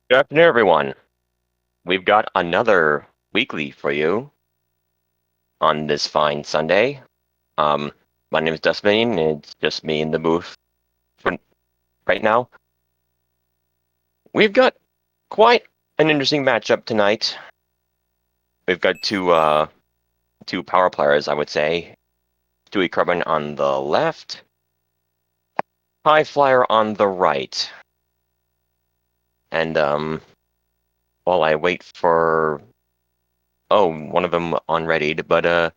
Good afternoon, everyone. We've got another weekly for you on this fine Sunday. Um, my name is Dustin, and it's just me in the booth for right now. We've got quite an interesting matchup tonight. We've got two power players, I would say. Stewie Carbon on the left, High Flyer on the right. And while I wait for one of them unreadied, but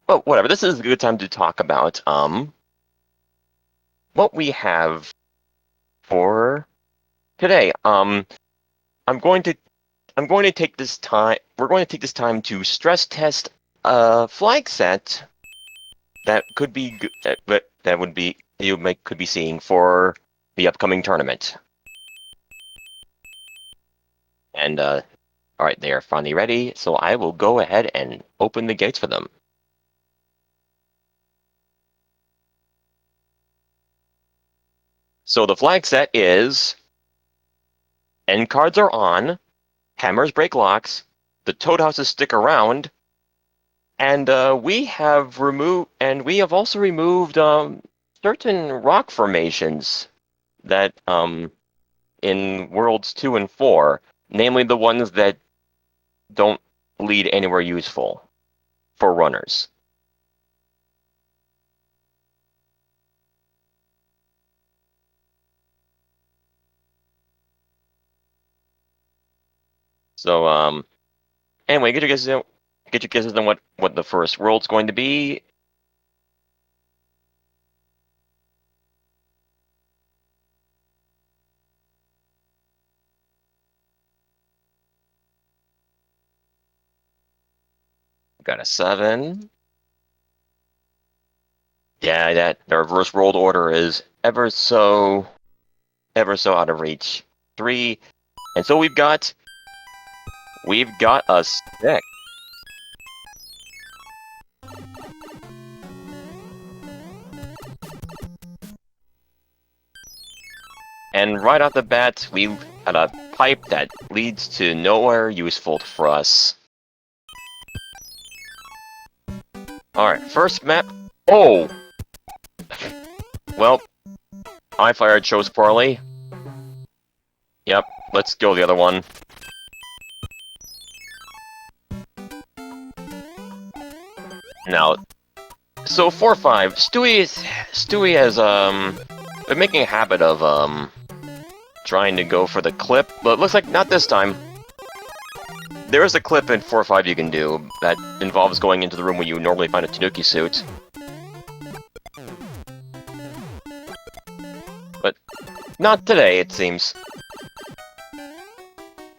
whatever. This is a good time to talk about what we have for today. I'm going to I'm going to take this time. We're going to take this time to stress test a flag set that could be that would be could be seeing for the upcoming tournament. And all right, they are finally ready. So I will go ahead and open the gates for them. So the flag set is end cards are on, hammers break locks, the toad houses stick around, and we have also removed certain rock formations that in worlds 2 and 4, namely the ones that don't lead anywhere useful for runners. So anyway, get your guesses on what the first world's going to be. Got a 7. Yeah, that the reverse world order is ever so out of reach. 3, and so we've got a 6. And right off the bat, we had a pipe that leads to nowhere useful for us. Alright, first map. Oh! Well, I fired chose poorly. Yep, let's go the other one. Now, so 4-5, Stewie has been making a habit of trying to go for the clip, but it looks like not this time. There is a clip in 4-5 you can do that involves going into the room where you normally find a Tanuki suit. But not today, it seems.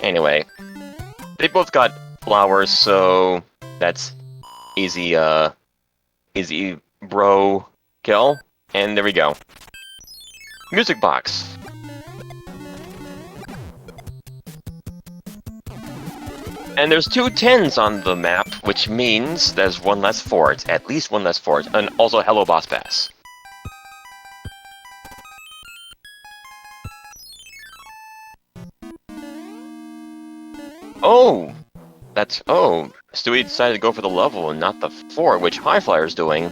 Anyway, they both got flowers, so that's easy bro kill. And there we go. Music box. And there's 2 10s on the map, which means there's one less fort, at least one less fort, and also hello boss pass. Oh! Stewie decided to go for the level and not the fort, which High Flyer's doing.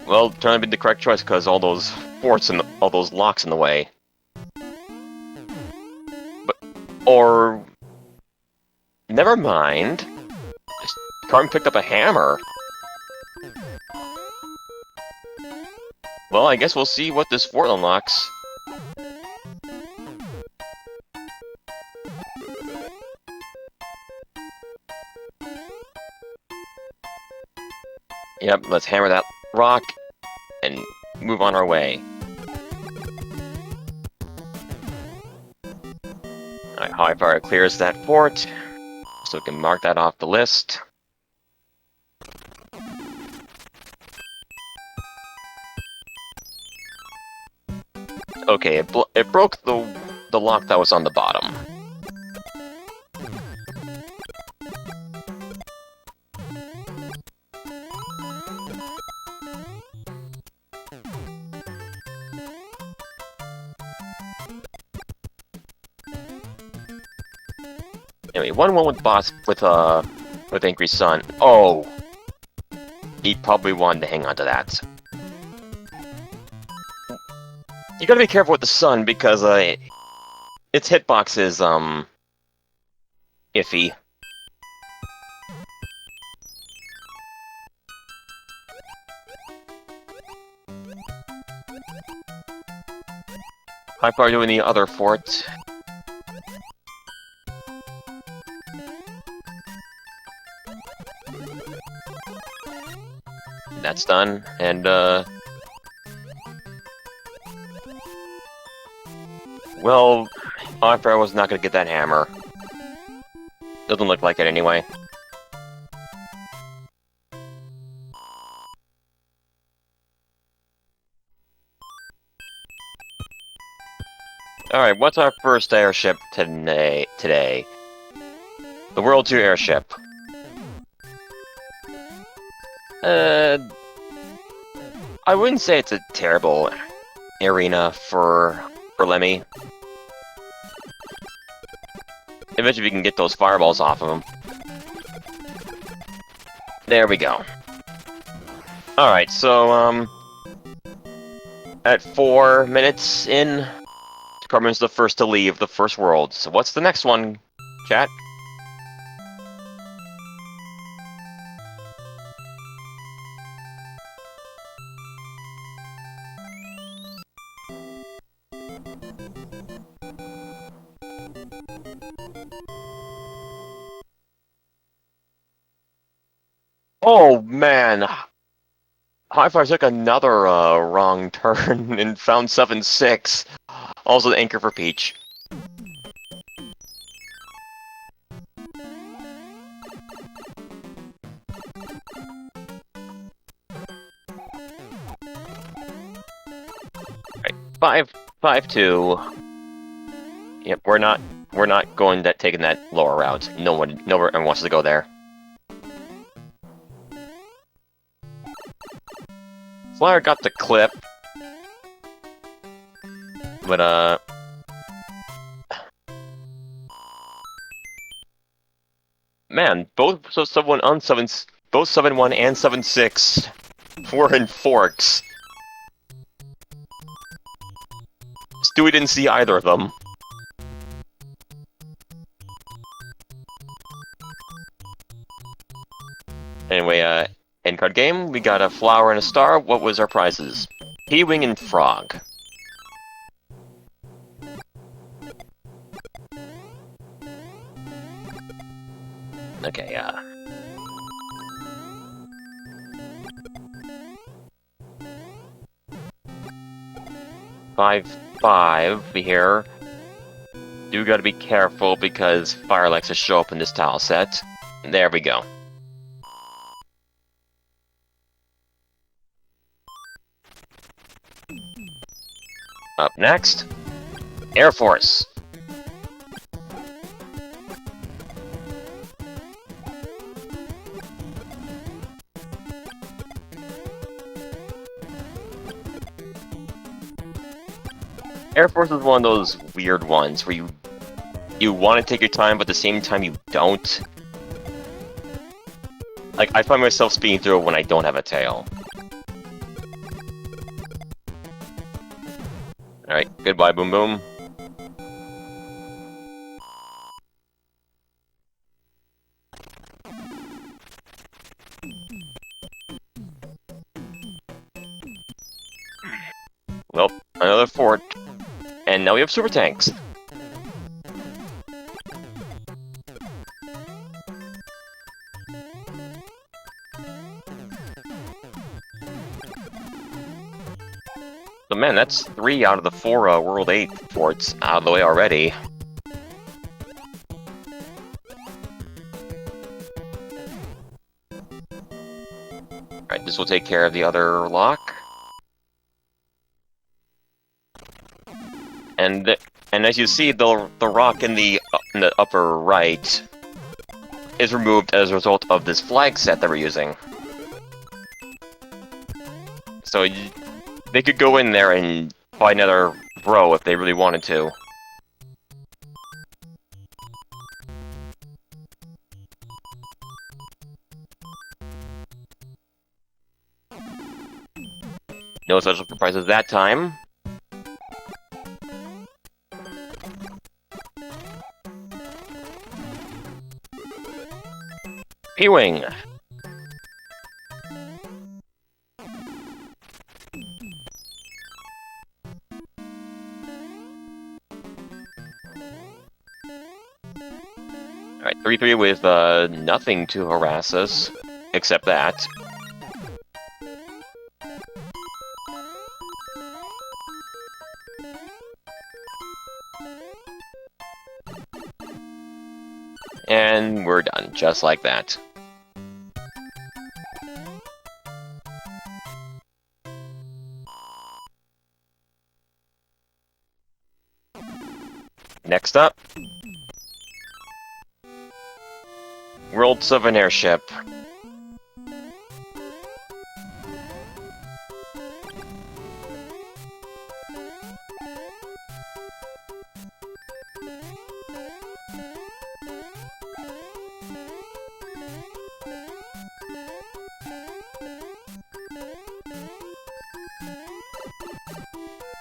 Well, trying to be the correct choice because all those forts and all those locks in the way. Or... never mind. Carmen picked up a hammer. Well, I guess we'll see what this fort unlocks. Yep, let's hammer that rock and move on our way. Alright, High Fire clears that fort, so we can mark that off the list. Okay, it broke the lock that was on the bottom. Anyway, 1-1 with boss with Angry Sun. Oh, he probably wanted to hang on to that. You gotta be careful with the Sun because its hitbox is iffy. How far doing the other fort? That's done, and well, I was not gonna get that hammer. Doesn't look like it anyway. Alright, what's our first airship today? The World 2 airship. I wouldn't say it's a terrible arena for Lemmy. Eventually we can get those fireballs off of him. There we go. Alright, so, at 4 minutes in, Carmen's the first to leave the first world. So what's the next one, chat? Oh man, Hi-Fi took another wrong turn and found 7-6. Also the anchor for Peach. Right, 5-2. Yep, we're not going that taking that lower route. No one wants to go there. Flyer got the clip, but man, both 7-1 and 7-6 were in forks. Stewie didn't see either of them. Anyway, end card game, we got a flower and a star. What was our prizes? P-Wing and Frog. Okay, 5-5 here. Do gotta be careful because fire likes to show up in this tile set. There we go. Up next, Air Force. Air Force is one of those weird ones where you want to take your time, but at the same time you don't. Like, I find myself speeding through it when I don't have a tail. Alright, goodbye, Boom Boom. Well, another fort. And now we have super tanks. So man, that's 3 out of the 4 World 8 forts out of the way already. Alright, this will take care of the other lock. And as you see, the rock in the upper right is removed as a result of this flag set that we're using. So they could go in there and buy another row if they really wanted to. No special surprises that time. P-Wing. Alright, 3-3 with nothing to harass us, except that. And we're done, just like that. Next up, World Souvenir Ship.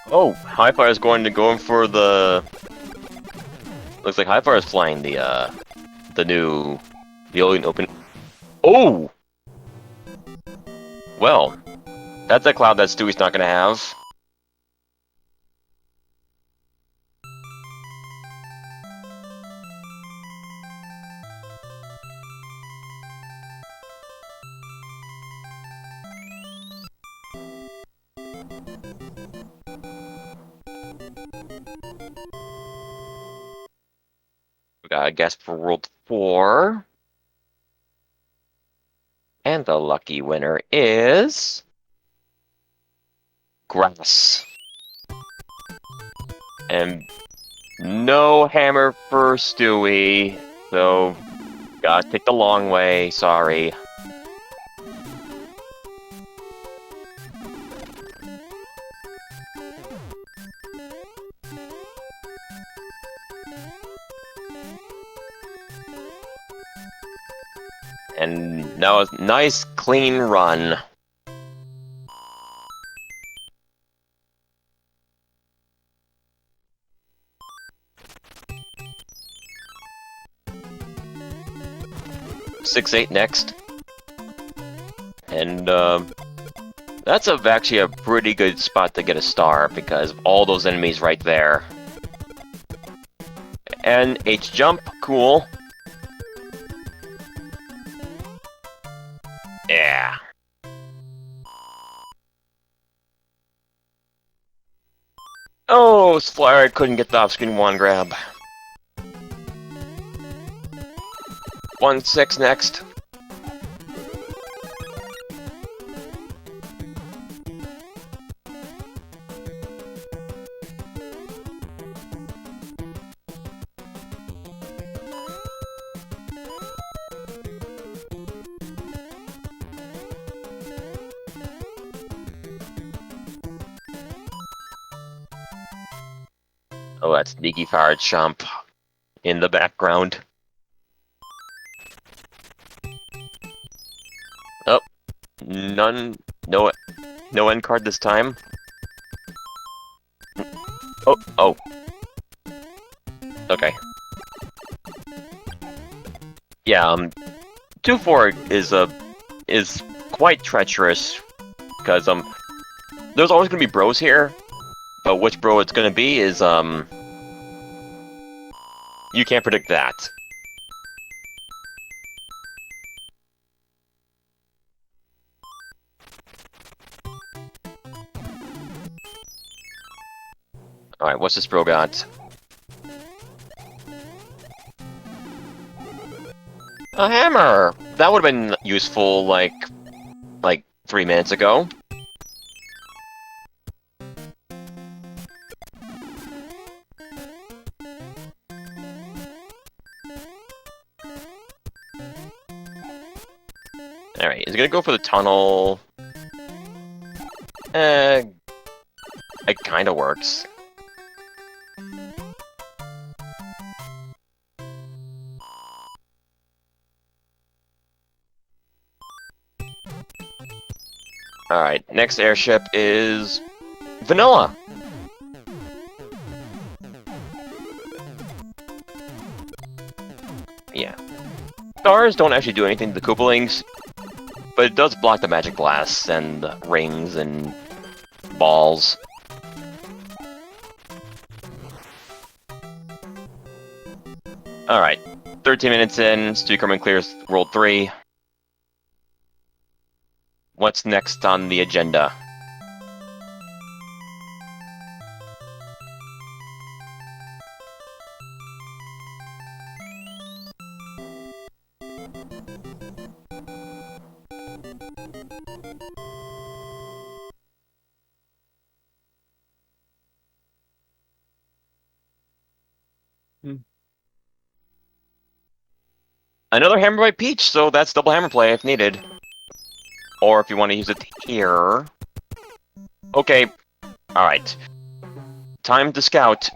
Oh, Hi-Fi is going to go in for the... Looks like Hi-Fi is flying the only open... Oh! Well, that's a cloud that Stewie's not gonna have. We got a guest for World 4. And the lucky winner is... Grass. And no hammer for Stewie, so gotta take the long way, sorry. And now a nice clean run. Six, 8 next. And that's actually a pretty good spot to get a star because of all those enemies right there. And H jump, cool. Yeah. Oh, Flyer couldn't get the off-screen one grab. 1-6 next. Oh, that's sneaky fire jump in the background. Oh, no end card this time. Oh. Okay. Yeah, 2-4 is quite treacherous because there's always gonna be bros here, but which bro it's gonna be is you can't predict that. Alright, what's this bro got? A hammer! That would have been useful, like 3 minutes ago. Alright, is it gonna go for the tunnel? It kinda works. Alright, next airship is... Vanilla! Yeah. Stars don't actually do anything to the Koopalings, but it does block the magic blasts and the rings and balls. Alright, 13 minutes in, Stu Kerman clears World 3. What's next on the agenda? Another hammer by Peach, so that's double hammer play if needed. Or if you want to use it here. Okay, alright. Time to scout.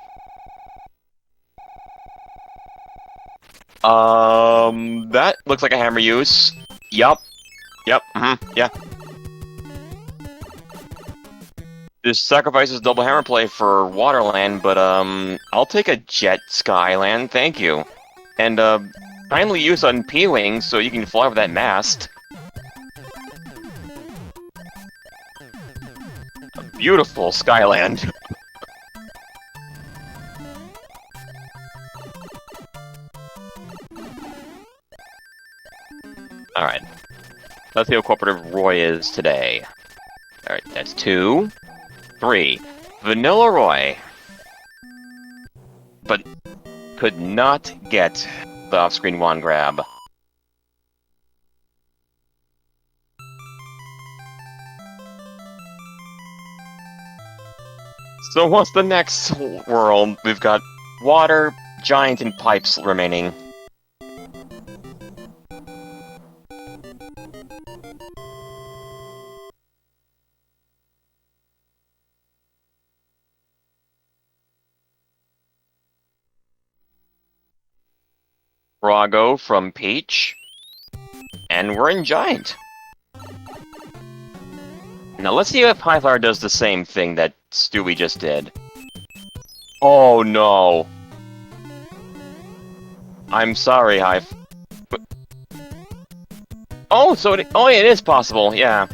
That looks like a hammer use. Yup. Yep, yeah. This sacrifices double hammer play for Waterland, but, I'll take a Jet Skyland, thank you. And, timely use on P-Wings so you can fly over that mast. A beautiful Skyland. Alright. Let's see how cooperative Roy is today. Alright, that's 2. 3. Vanilla Roy. But could not get the off-screen wand grab. So what's the next world? We've got water, giant, and pipes remaining. Brago from Peach. And we're in Giant. Now let's see if Highflower does the same thing that Stewie just did. Oh no. I'm sorry, Hive. Oh, so it is possible, yeah.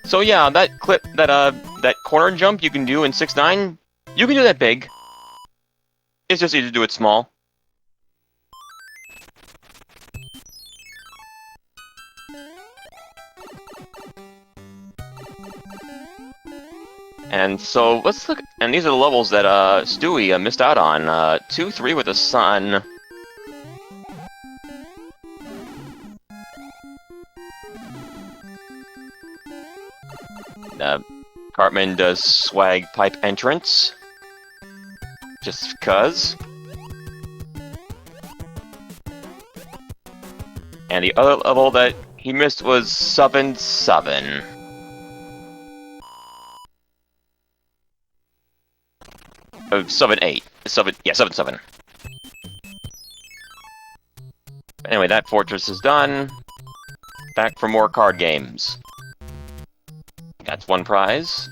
So yeah, that clip, that corner jump you can do in 6-9, you can do that big. It's just easy to do it small. And so, let's look, and these are the levels that, Stewie missed out on. 2-3 with the sun. Cartman does swag pipe entrance. Just cuz. And the other level that he missed was 7-7. Oh, 7-8. 7-7. Anyway, that fortress is done. Back for more card games. That's 1 prize.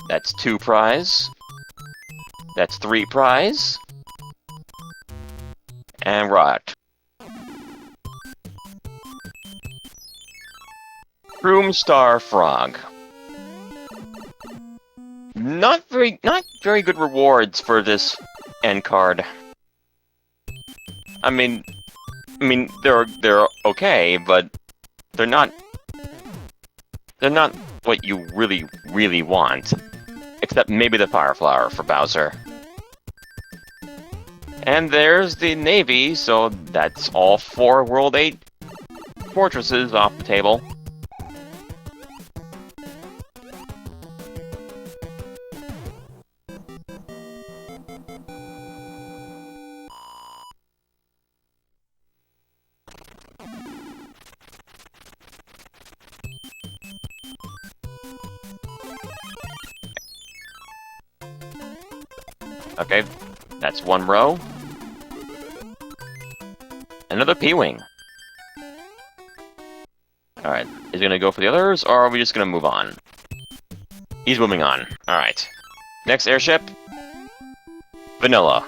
That's 2 prize. That's 3 prize. And right. Broomstar Frog. Not very good rewards for this end card. I mean they're okay, but they're not what you really want. Except maybe the Fire Flower for Bowser. And there's the Navy, so that's all 4 World 8 fortresses off the table. Okay, that's 1 row. Another P-Wing. Alright, Is he gonna go for the others, or are we just gonna move on? He's moving on. Alright. Next airship. Vanilla.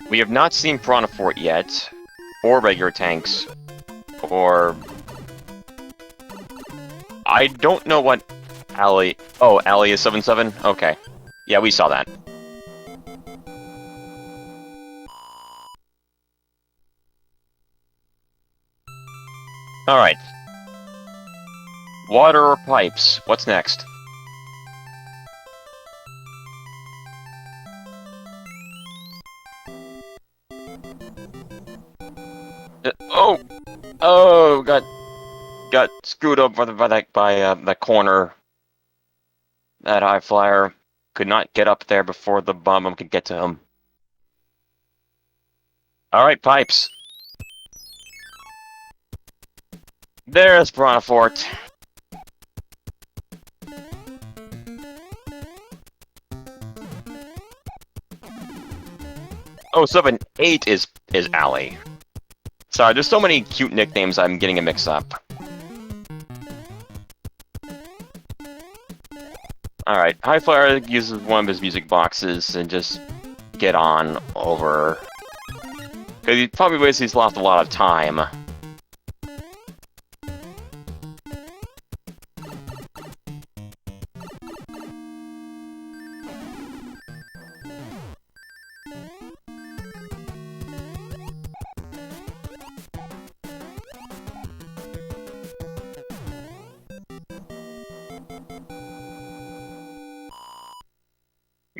We have not seen Piranha Fort yet, or regular tanks, or... I don't know what Alley... Oh, Alley is 7-7? Okay. Yeah, we saw that. Alright. Water or pipes? What's next? Oh! Oh, got screwed up by that corner. That high flyer could not get up there before the bomb could get to him. Alright, pipes. There's Piranha Fort. Oh, 7-8 is Alley. Sorry, there's so many cute nicknames I'm getting a mix up. Alright, High Flyer uses one of his music boxes and just get on over. Because he probably wastes he's lost a lot of time.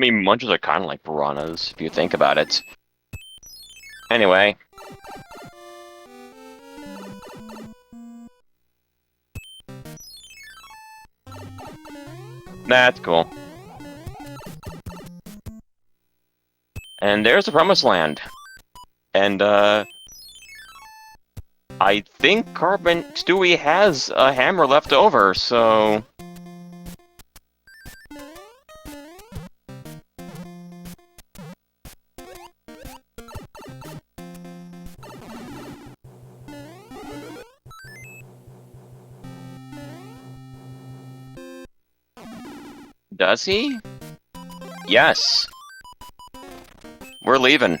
I mean, munchers are kind of like piranhas, if you think about it. Anyway. That's cool. And there's the Promised Land. And, I think Carbon Stewie has a hammer left over, so... Does he? Yes. We're leaving.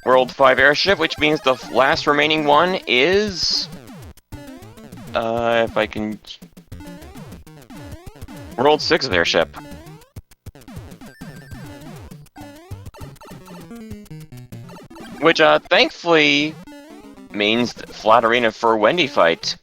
World 5 airship, which means the last remaining one is... if I can... World 6 airship. Which, thankfully, means flat arena for Wendy fight.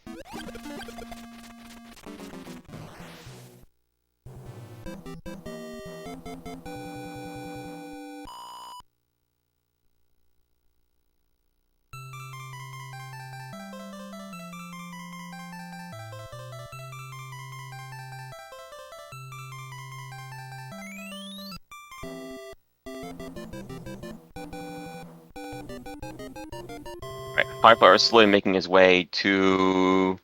Highflyer is slowly making his way to...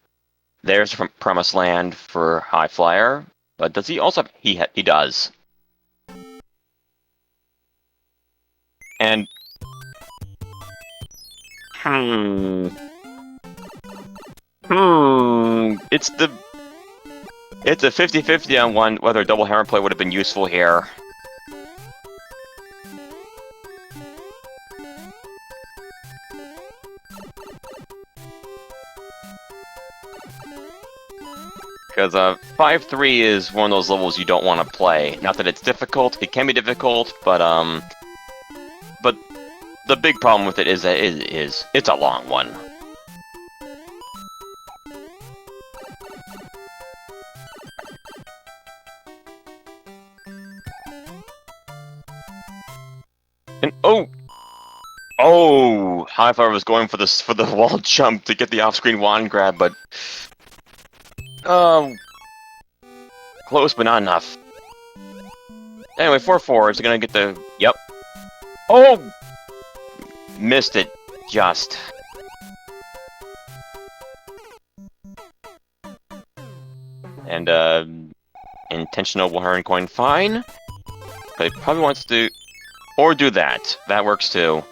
There's from Promised Land for Highflyer. But does he also have... He does. And... It's the... It's a 50-50 on one whether a double hammer play would have been useful here. Because 5-3 is one of those levels you don't want to play. Not that it's difficult, it can be difficult, but the big problem with it is that it's a long one. And oh, Highflyer was going for the wall jump to get the off-screen wand grab, but close, but not enough. Anyway, 4-4 is gonna get the... Yep. Oh! Missed it, just. And, intentional 100 coin fine. But he probably wants to... Or do that. That works too.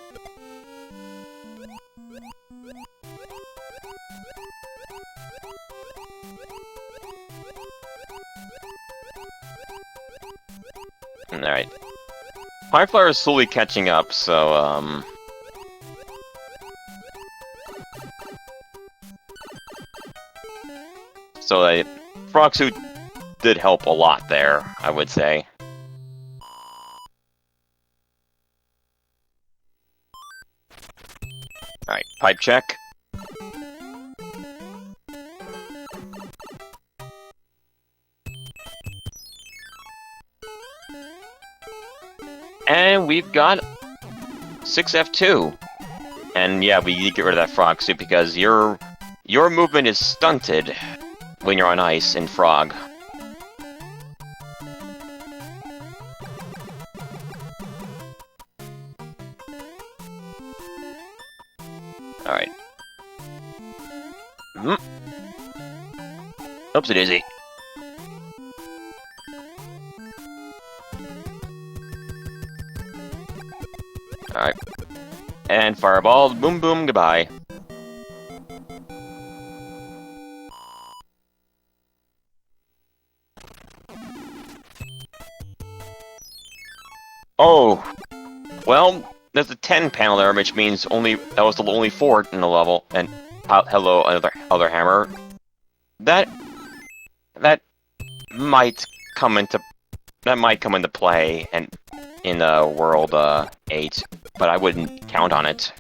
Alright. Fireflower is slowly catching up, so, So, Frog Suit did help a lot there, I would say. Alright, pipe check. And we've got 6F2. And yeah, we need to get rid of that Frog Suit because your movement is stunted when you're on ice in Frog. Alright. Oopsie daisy. Alright. And fireball, boom boom, goodbye. Oh, well, there's a 10 panel there, which means that was the only 4 in the level. And hello, other hammer. That might come into play and in World 8, but I wouldn't count on it.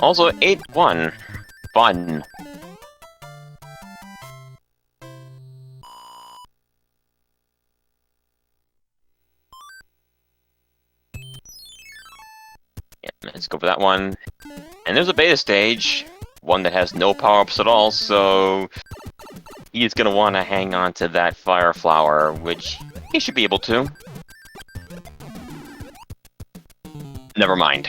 Also, 8-1. Fun. Yeah, let's go for that one. And there's a beta stage, one that has no power-ups at all, so he's gonna want to hang on to that fire flower, which he should be able to. Never mind.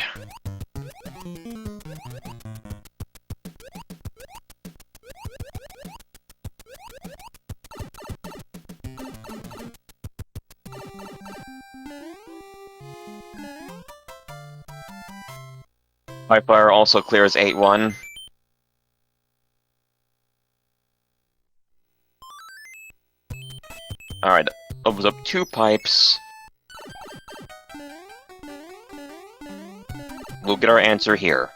Fire also clears 8-1. Alright, opens up 2 pipes. We'll get our answer here.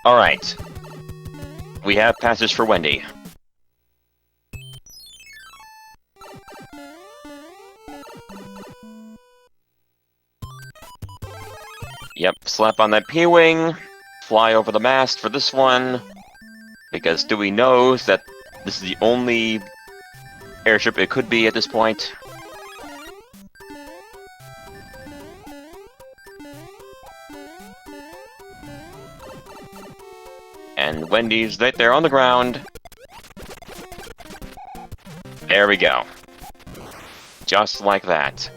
Alright. We have passage for Wendy. Yep, slap on that P-Wing, fly over the mast for this one, because Dewey knows that this is the only airship it could be at this point. And Wendy's right there on the ground. There we go. Just like that.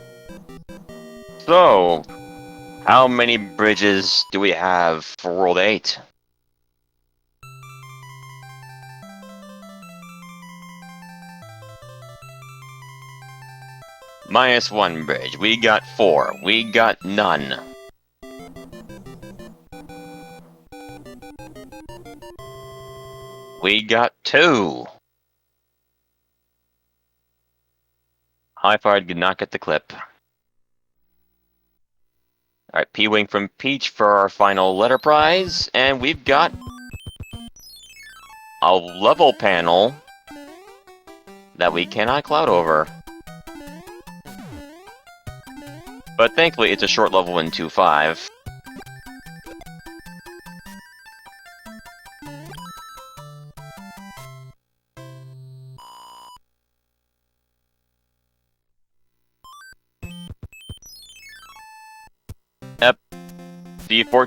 So, how many bridges do we have for World 8? -1 bridge. We got 4. We got none. We got 2. High Fire did not get the clip. Alright, P-Wing from Peach for our final letter prize, and we've got a level panel that we cannot cloud over. But thankfully it's a short level in 2.5. Yep.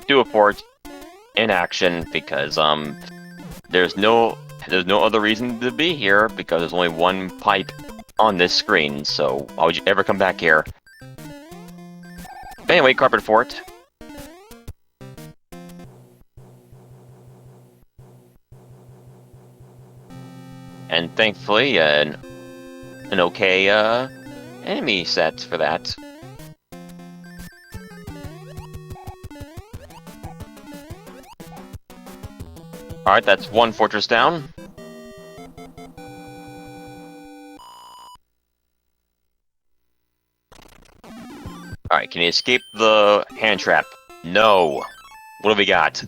Do a fort in action because there's no other reason to be here because there's only one pipe on this screen, so why would you ever come back here? But anyway, carpet fort. And thankfully, an okay enemy set for that. Alright, that's one fortress down. Alright, can you escape the hand trap? No. What do we got?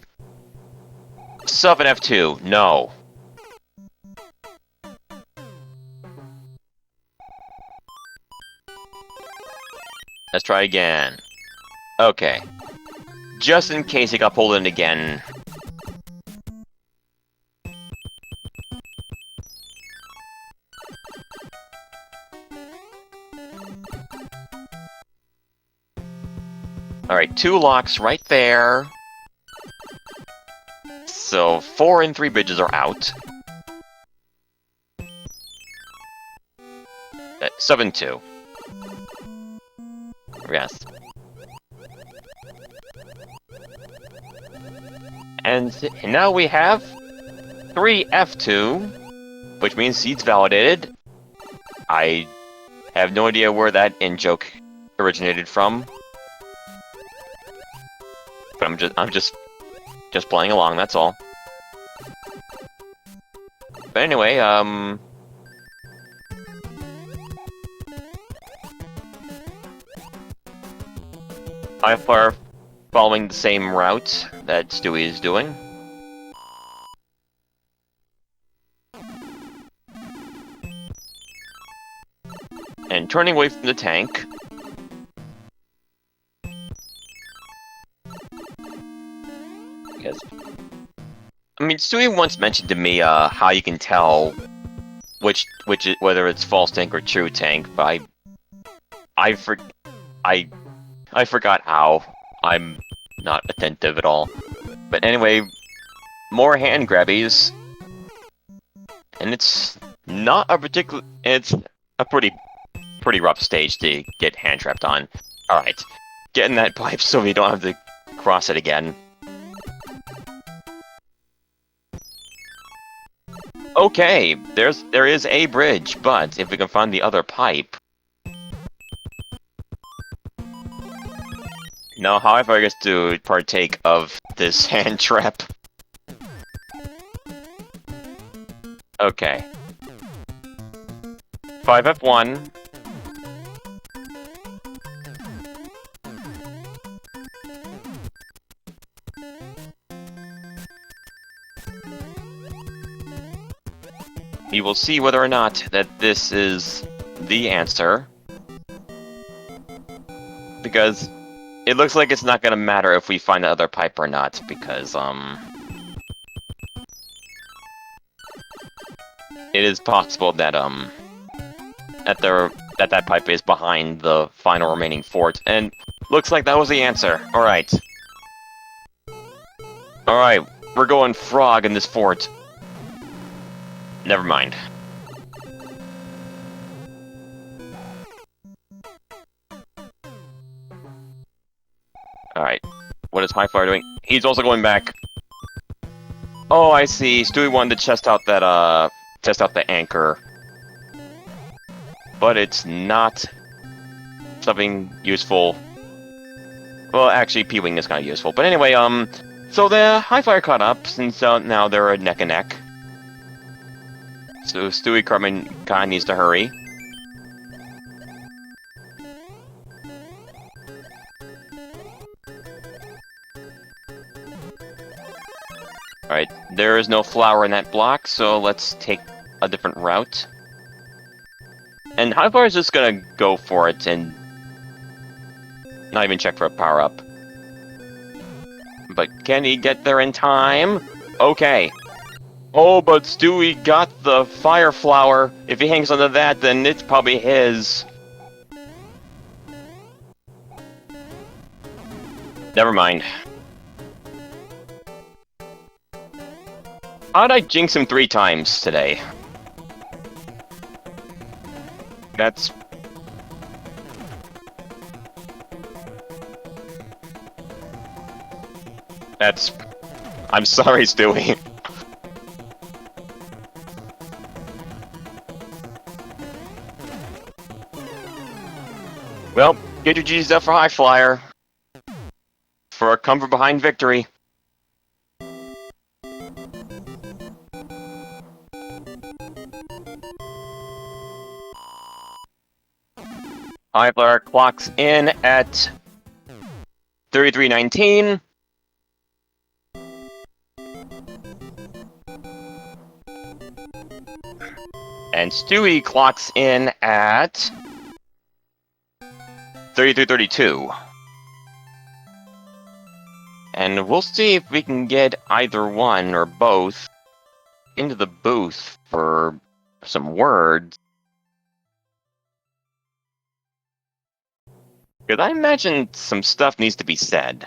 Sub and F2. No. Let's try again. Okay. Just in case it got pulled in again. Alright, 2 locks right there. So 4 and 3 bridges are out. 7 2. Yes. And now we have 3 F2, which means seeds validated. I have no idea where that in-joke originated from. But I'm just playing along, that's all. But anyway, are following the same route that Stewie is doing. And turning away from the tank. Because, I mean, Stewie once mentioned to me how you can tell whether it's false tank or true tank, but I forgot how. I'm not attentive at all. But anyway, more hand grabbies. And it's not a particular... It's a pretty rough stage to get hand trapped on. Alright. Get in that pipe so we don't have to cross it again. Okay, there is a bridge, but if we can find the other pipe... Now, however, I guess to partake of this hand trap. Okay. 5F1. We will see whether or not that this is the answer. Because it looks like it's not gonna matter if we find the other pipe or not, because, it is possible that, that pipe is behind the final remaining fort, and looks like that was the answer. Alright. Alright, we're going frog in this fort. Never mind. Alright. What is Highflyer doing? He's also going back. Oh, I see. Stewie wanted to test out the anchor. But it's not something useful. Well, actually, P-Wing is kind of useful. But anyway, so the Highflyer caught up, since now they're neck and neck. So Stewie Cartman kinda needs to hurry. Alright, there is no flower in that block, so let's take a different route. And Highflyer is just gonna go for it and not even check for a power-up. But can he get there in time? Okay. Oh, but Stewie got the fire flower. If he hangs onto that, then it's probably his. Never mind. How'd I jinx him 3 times today? That's... I'm sorry, Stewie. Well, get your G's up for High Flyer. For a come from behind victory. High Flyer clocks in at 33:19. And Stewie clocks in at 33:32. And we'll see if we can get either one or both into the booth for some words. Because I imagine some stuff needs to be said.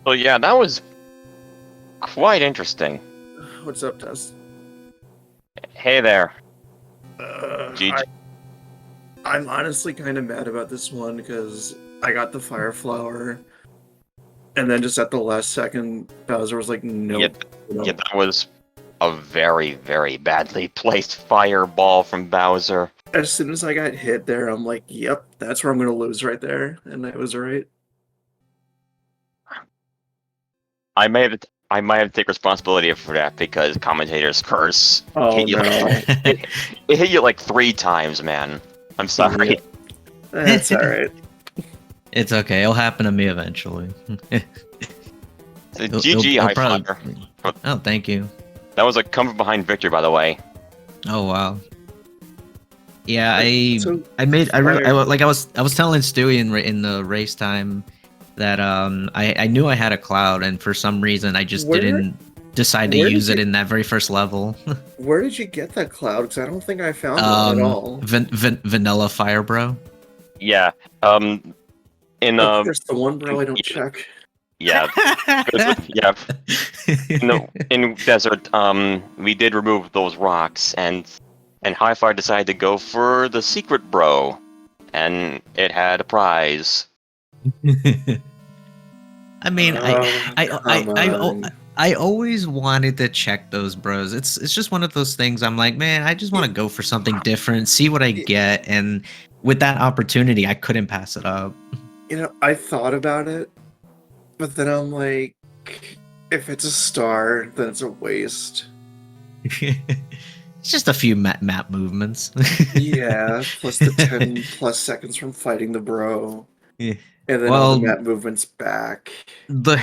So yeah, that was quite interesting. What's up, Tess? Hey there. I, I'm honestly kind of mad about this one because I got the fire flower, and then just at the last second, Bowser was like, "Nope." Yeah, that was a very, very badly placed fireball from Bowser. As soon as I got hit there, I'm like, "Yep, that's where I'm gonna lose right there," and I was right. I might have to take responsibility for that because commentators curse. Oh hit you no! it hit you like 3 times, man. I'm sorry. Yeah. That's all right. It's okay. It'll happen to me eventually. So GG, High Flyer. Oh, thank you. That was a come from behind victory, by the way. Oh wow. Yeah, I was telling Stewie in the race time that I knew I had a cloud, and for some reason I just didn't decide to use it in that very first level. Where did you get that cloud? Because I don't think I found one at all. Vanilla Fire Bro. Yeah. Of course, the one bro I don't check. Yeah. Yeah. No, in desert, we did remove those rocks, and High Flyer decided to go for the secret bro, and it had a prize. I mean, I always wanted to check those bros. It's just one of those things. I'm like, man, I just want to go for something different, see what I get, and with that opportunity, I couldn't pass it up. You know, I thought about it, but then I'm like, if it's a star, then it's a waste. It's just a few map movements. Yeah, plus the 10 plus seconds from fighting the bro. Yeah. And then all the map movements back. The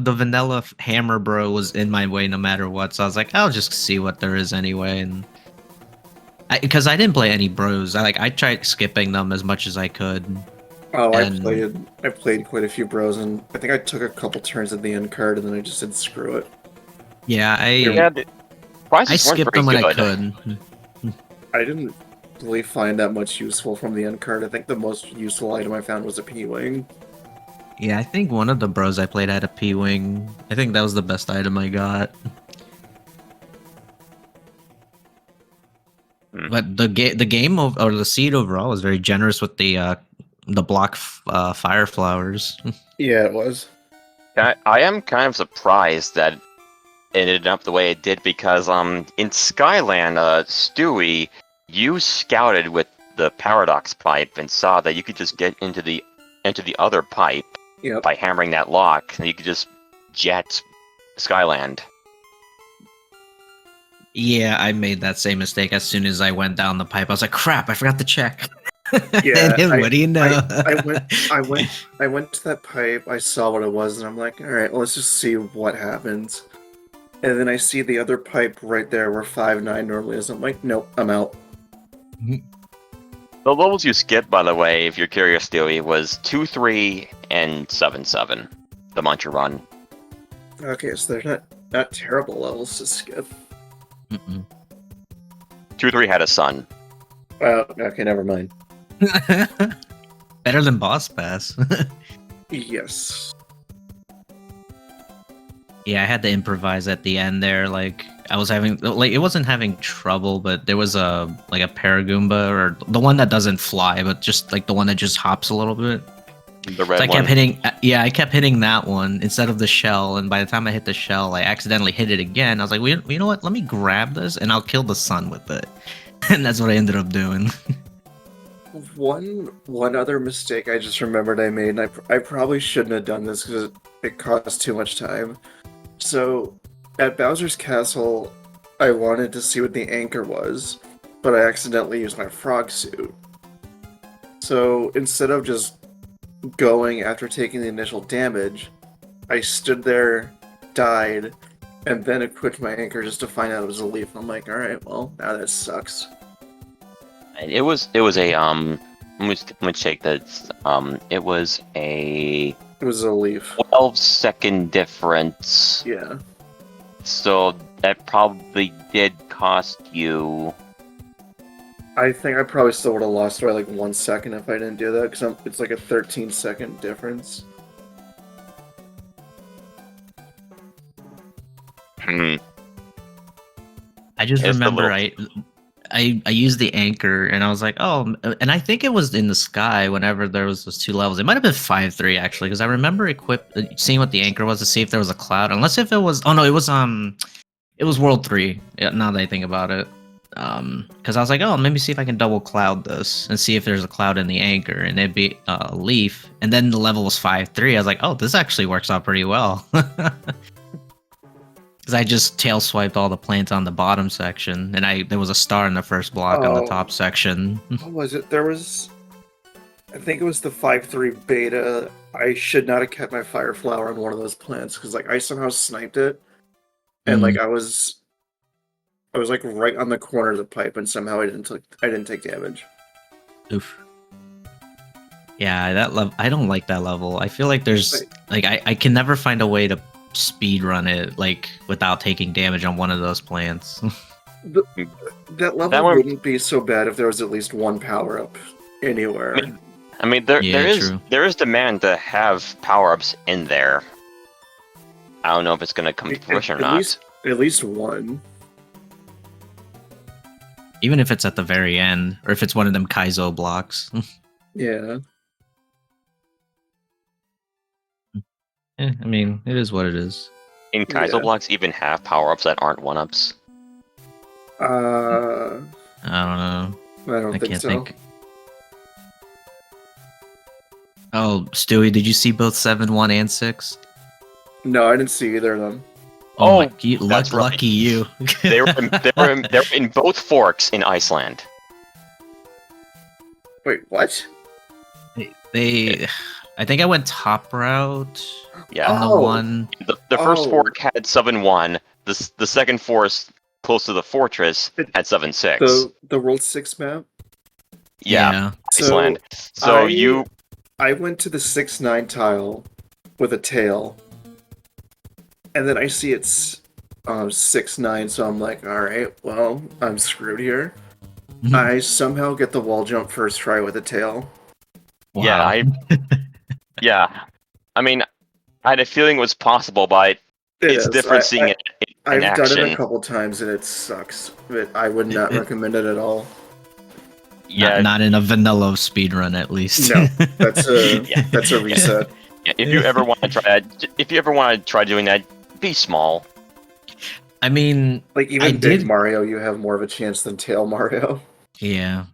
vanilla hammer bro was in my way no matter what, so I was like, I'll just see what there is anyway. And because I didn't play any bros, I tried skipping them as much as I could. Oh, I played quite a few bros, and I think I took a couple turns at the end card, and then I just said screw it. Yeah, I skipped them when I could. I didn't really find that much useful from the end card. I think the most useful item I found was a P-Wing. Yeah, I think one of the bros I played had a P-Wing. I think that was the best item I got. But the game or the seed overall was very generous with the block fire flowers. Yeah, it was. I am kind of surprised that it ended up the way it did because in Skyland, Stewie, you scouted with the paradox pipe and saw that you could just get into the other pipe by hammering that lock, and you could just jet Skyland. Yeah, I made that same mistake as soon as I went down the pipe. I was like, crap, I forgot to check. Yeah, what do you know? I went to that pipe, I saw what it was, and I'm like, alright, let's just see what happens. And then I see the other pipe right there where 5-9 normally is. I'm like, nope, I'm out. The levels you skipped, by the way, if you're curious, Stewie, was 2-3 and 7-7, the Muncher run. Okay, so they're not terrible levels to skip. 2-3 had a sun. Okay, never mind. Better than boss pass. Yes. Yeah, I had to improvise at the end there. Like I was having, like it wasn't having trouble, but there was a Paragoomba, or the one that doesn't fly, but just like the one that just hops a little bit. The So red I one. kept hitting, yeah, I kept hitting that one instead of the shell. And by the time I hit the shell, I accidentally hit it again. I was like, well, you know what? Let me grab this and I'll kill the sun with it. And that's what I ended up doing. One other mistake I just remembered I made, and I probably shouldn't have done this because it cost too much time. So, at Bowser's Castle, I wanted to see what the anchor was, but I accidentally used my frog suit. So, instead of just going after taking the initial damage, I stood there, died, and then equipped my anchor just to find out it was a leaf. I'm like, alright, well, now that sucks. It was a let me check that. It was a It was a leaf. 12-second difference. Yeah. So that probably did cost you. I think I probably still would have lost by like 1 second if I didn't do that, because it's like a 13-second difference. Hmm. I just It's the remember little- I used the anchor and I was like, oh, and I think it was in the sky whenever there was those 2 levels. It might have been 5-3 actually, because I remember seeing what the anchor was to see if there was a cloud. Unless if it was, oh no, it was World 3. Yeah, now that I think about it, because I was like, oh, maybe see if I can double cloud this and see if there's a cloud in the anchor, and it'd be a leaf. And then the level was 5-3. I was like, oh, this actually works out pretty well. Because I just tail swiped all the plants on the bottom section, and there was a star in the first block on the top section. What was it? I think it was the 5.3 beta. I should not have kept my fire flower on one of those plants because like I somehow sniped it, and like I was like right on the corner of the pipe, and somehow I didn't take damage. Oof. Yeah, that level. I don't like that level. I feel like there's like I can never find a way to speed run it like without taking damage on one of those plants. That level wouldn't be so bad if there was at least one power up anywhere. I mean there is demand to have power ups in there. I don't know if it's gonna come to fruition or not. At least one. Even if it's at the very end, or if it's one of them Kaizo blocks. Yeah. I mean, it is what it is. In Kaizo blocks even have power-ups that aren't 1-ups? I don't know. I don't think so. Oh, Stewie, did you see both 7-1 and 6? No, I didn't see either of them. Oh, that's right. Lucky you. they were in both forks in Iceland. Wait, what? I think I went top route. Yeah. On the one. The first fork had 7-1. The second fork close to the fortress had 7-6. The World 6 map? Yeah. Iceland. So I went to the 6-9 tile with a tail, and then I see it's 6-9, so I'm like, alright, well, I'm screwed here. I somehow get the wall jump first try with a tail. Wow. Yeah, I mean, I had a feeling it was possible, but it's different seeing it in action. I've done it a couple times and it sucks. But I would not recommend it at all. Yeah, not in a vanilla speedrun at least. No, that's a reset. Yeah, if you ever want to try doing that, be small. I mean, like even Big Mario, you have more of a chance than Tail Mario. Yeah.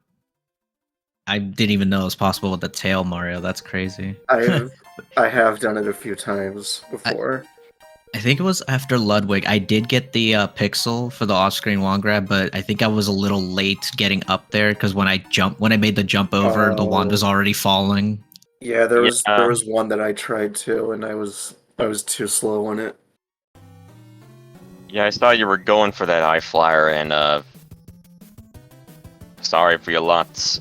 I didn't even know it was possible with the Tail Mario. That's crazy. I have done it a few times before. I think it was after Ludwig. I did get the pixel for the off-screen wand grab, but I think I was a little late getting up there because when I made the jump over, the wand was already falling. Yeah, there was one that I tried too, and I was too slow on it. Yeah, I saw you were going for that eye flyer, and sorry for your lots.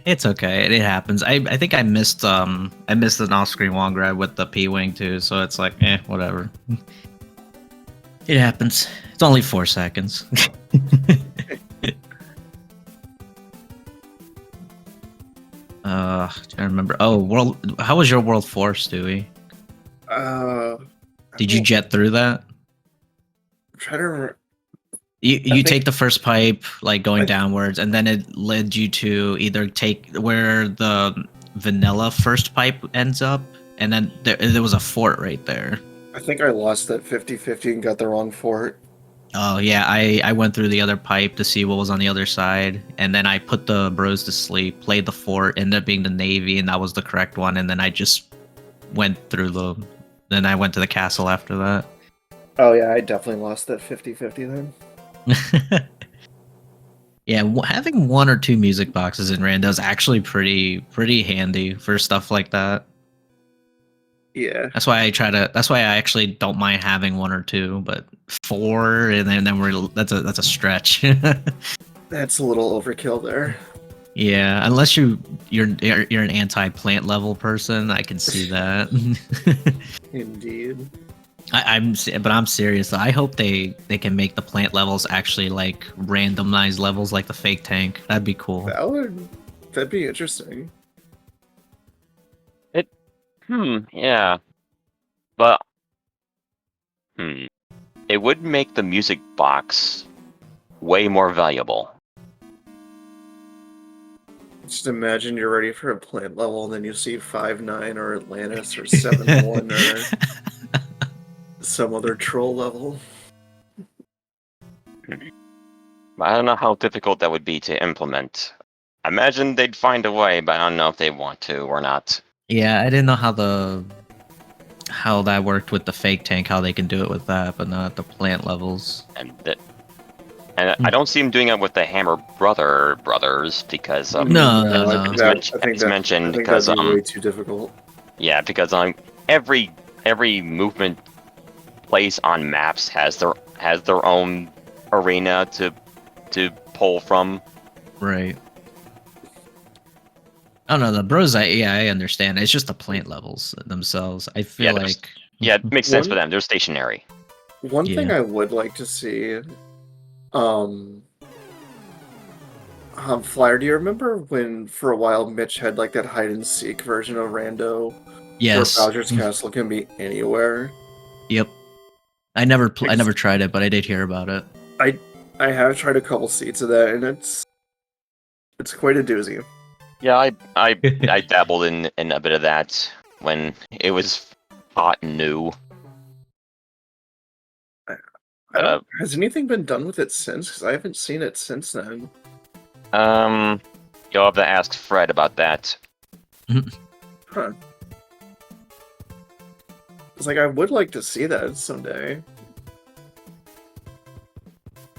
It's okay. It happens. I think I missed an off-screen wand grab with the P-wing too, so it's like, whatever. It happens. It's only 4 seconds. I remember. Oh, world. How was your World 4, Stewie? Did you jet through that? I'm trying to remember. You take the first pipe, like going downwards, and then it led you to either take where the vanilla first pipe ends up, and then there was a fort right there. I think I lost that 50-50 and got the wrong fort. Oh yeah, I went through the other pipe to see what was on the other side, and then I put the bros to sleep, played the fort, ended up being the navy, and that was the correct one, and then I just went through then I went to the castle after that. Oh yeah, I definitely lost that 50-50 then. Yeah, having one or two music boxes in Rando is actually pretty handy for stuff like that. Yeah. That's why I actually don't mind having one or two, but four and then that's a stretch. That's a little overkill there. Yeah, unless you're an anti-plant level person, I can see that. Indeed. I'm serious. I hope they can make the plant levels actually like randomized levels like the fake tank. That'd be cool. That'd be interesting. Yeah. But it would make the music box way more valuable. Just imagine you're ready for a plant level and then you see 5-9 or Atlantis or 7-1 or some other troll level. I don't know how difficult that would be to implement. I imagine they'd find a way, but I don't know if they want to or not. Yeah, I didn't know how that worked with the fake tank, how they can do it with that, but not the plant levels. And I don't see them doing it with the Hammer brothers because No. it's mentioned because that'd be way too difficult. Yeah, because every movement place on maps has their own arena to pull from. Right. Oh no, the bros. I understand. It's just the plant levels themselves. I feel like it makes sense for them. They're stationary. One thing I would like to see, Flyer, do you remember when for a while Mitch had like that hide and seek version of Rando? Yes. Where Bowser's Castle can be anywhere. Yep. I never tried it, but I did hear about it. I have tried a couple seats of that, and it's quite a doozy. Yeah, I dabbled in a bit of that when it was hot and new. Has anything been done with it since? Because I haven't seen it since then. You'll have to ask Fred about that. Huh. It's like I would like to see that someday.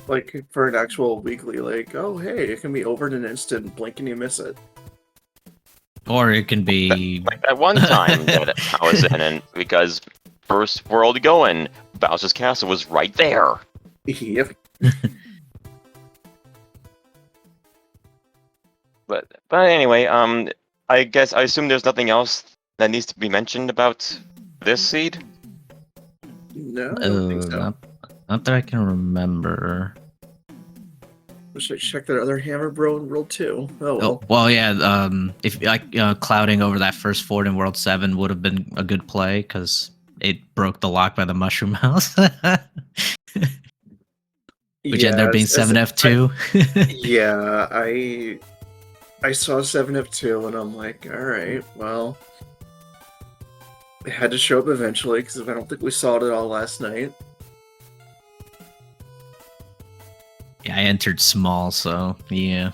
Like for an actual weekly, like, oh hey, it can be over in an instant, blink and you miss it. Or it can be like that one time that I was in, and because first world going, Bowser's Castle was right there. Yep. But anyway, I assume there's nothing else that needs to be mentioned about this seed. No, I don't think so. Not that I can remember. Wish I checked that other Hammer Bro in World 2. Oh well, yeah. If clouding over that first fort in World 7 would have been a good play because it broke the lock by the Mushroom House. Which ended up being 7F2. Yeah, I saw 7F2 and I'm like, all right, well, it had to show up eventually because I don't think we saw it at all last night. Yeah, I entered small, so yeah.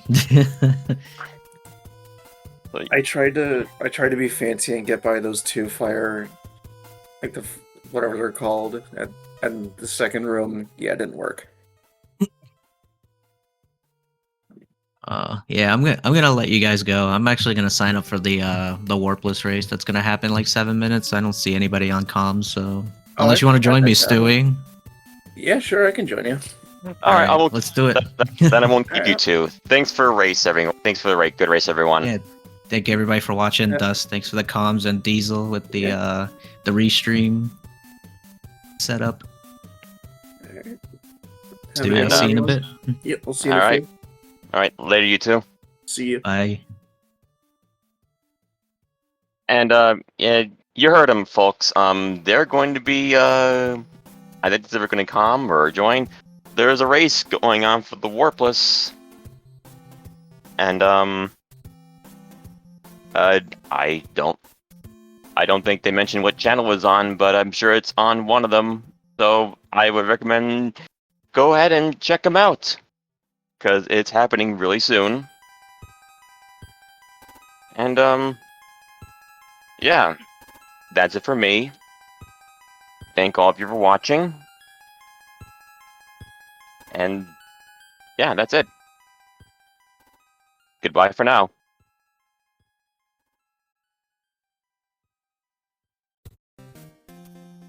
I tried to be fancy and get by those two fire, like the whatever they're called, and the second room. Yeah, it didn't work. Yeah, I'm gonna let you guys go. I'm actually gonna sign up for the warpless race that's gonna happen in like 7 minutes. I don't see anybody on comms, so unless you want to join me, Stewie. Yeah, sure, I can join you. All right, let's do it. Then I won't keep you two. Thanks for race, everyone. Thanks for the good race, everyone. Yeah, thank you everybody for watching. Dust, thanks for the comms, and Diesel with the restream setup. Right. Stewie, I'll see you in a bit. Yep, we'll see you. All right, later, you two. See you. Bye. And yeah, you heard them, folks. They're going to be I think they're going to come or join. There's a race going on for the Warpless, and I don't think they mentioned what channel it was on, but I'm sure it's on one of them. So I would recommend go ahead and check them out because it's happening really soon. And yeah, that's it for me. Thank all of you for watching. And yeah, that's it. Goodbye for now.